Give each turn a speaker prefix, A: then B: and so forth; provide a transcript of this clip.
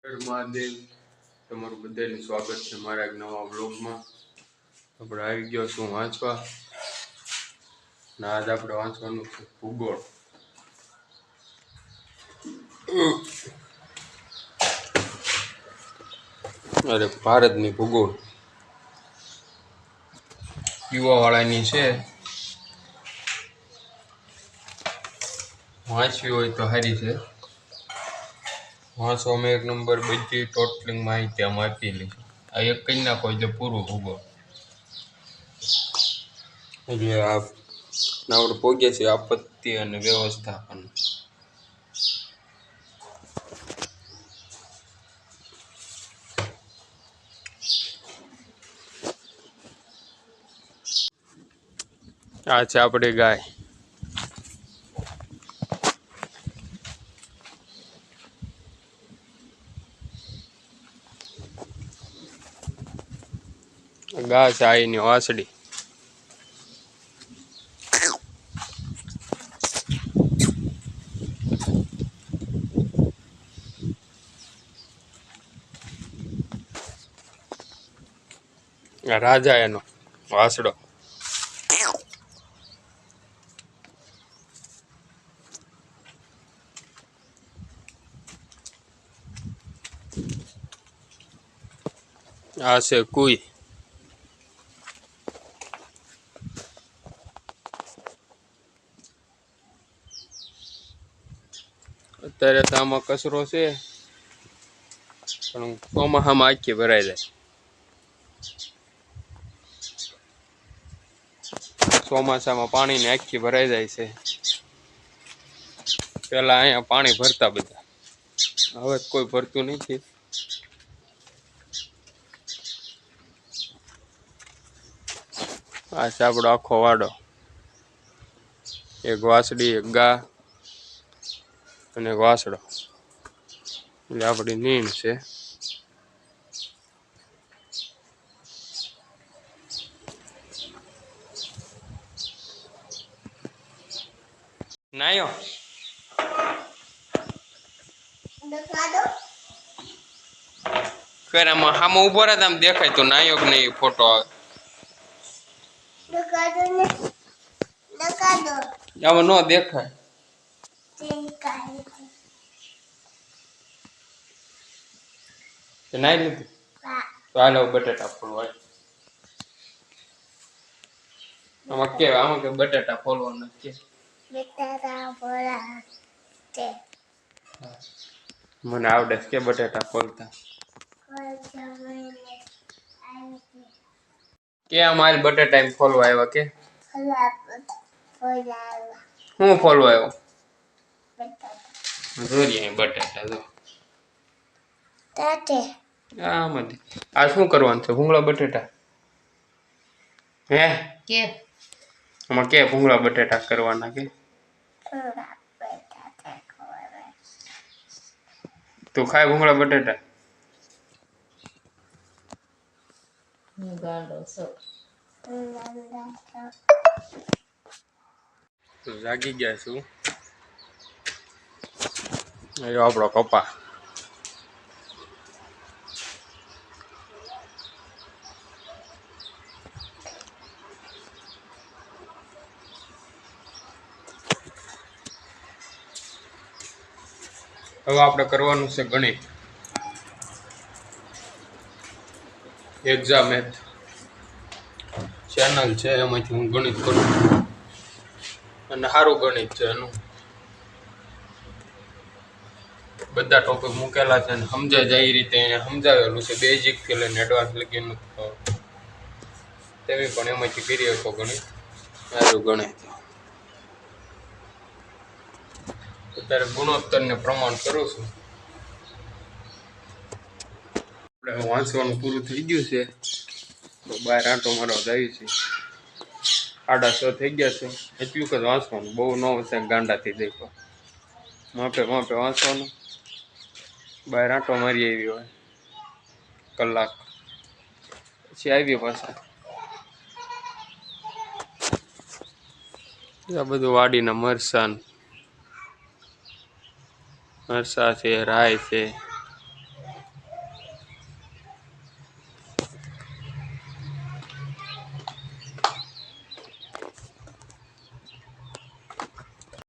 A: મહાદેવ, તમારું બધાનું સ્વાગત છે મારા એક નવા બ્લોગમાં. આપણે આવી ગયો છું વાંચવા, ને આજ આપણે વાંચવાનું છે ભૂગોળ. અરે ભારતની ભૂગોળ યુવાવાળાની છે, વાંચવી હોય તો સારી છે. વાંચવામાં એક નંબર બધી ટોટલિંગ માહિતી આમાં આપેલી છે. આ એક કઈ નાખો એટલે પૂરું ભૂગોળ. એટલે આપણે પહોંચ્યા છીએ આપત્તિ અને વ્યવસ્થાપન. આ છે આપણી ગાય. ગાય છે આ એની વાસળી. રાજા એનો વાસડો. આ છે કુઈ. અત્યારે તો આમાં કચરો છે, પણ ચોમાસામાં આખી ભરાઈ જાય. ચોમાસામાં પાણીની આખી ભરાઈ જાય છે. પેલા અહીંયા પાણી ભરતા બધા, હવે કોઈ ભરતું નથી. આ છે આપણો આખો વાડો. એક વાસળી, એક ગા અને એક વાસડો. એટલે આપણી નીણ છે. નાયો કરે આમાં હામાં ઉભો રહે, આમ દેખાય તો નાયો કે નહીં ફોટો આવે. આમાં ન દેખાય. નાઈ લીધું તો હાલો બટેટા ફોલવા. આમાં કે બટેટા ફોલવાના કે મને આવડે કે બટેટા ફોલતા. કે અમારે બટેટા એમ ફોલવા આવ્યા કે હું ફોલવા આવ્યો જોઈએ બટેટા જો આમાંથી. આ શું કરવાનું છે? ભૂંગળા બટેટા હે કે આમાં કે ભૂંગળા બટેટા કરવાના કે તું ખાય ભૂંગળા બટેટા? જાગી ગયા છું. આપણો કપા હવે આપણે કરવાનું છે ગણિત. એક્ઝામ મેથ ચેનલ છે, એમાંથી હું ગણિત કરું અને સારું ગણિત છે એનું. બધા ટોપિક મૂકેલા છે અને સમજાય જાય એ રીતે સમજાવેલું છે. બેઝિક થી લઈને એડવાન્સ લગીનું તેવી પણ એમાંથી કરી શકો ગણિત. સારું ગણિત. અત્યારે ગુણોત્તરને પ્રમાણ કરું છું. આપણે વાંચવાનું પૂરું થઈ ગયું છે, તો બહાર આંટો મારવા જાય છે. 6:30 થઈ ગયા છે. એટલું જ વાંચવાનું, બહુ ન વસે ગાંડાથી દેખો. માપે વાંચવાનું. બહાર આંટો મારી આવી હોય કલાક પછી આવી પાછા. આ બધું વાડીના મરસા છે, રાય છે.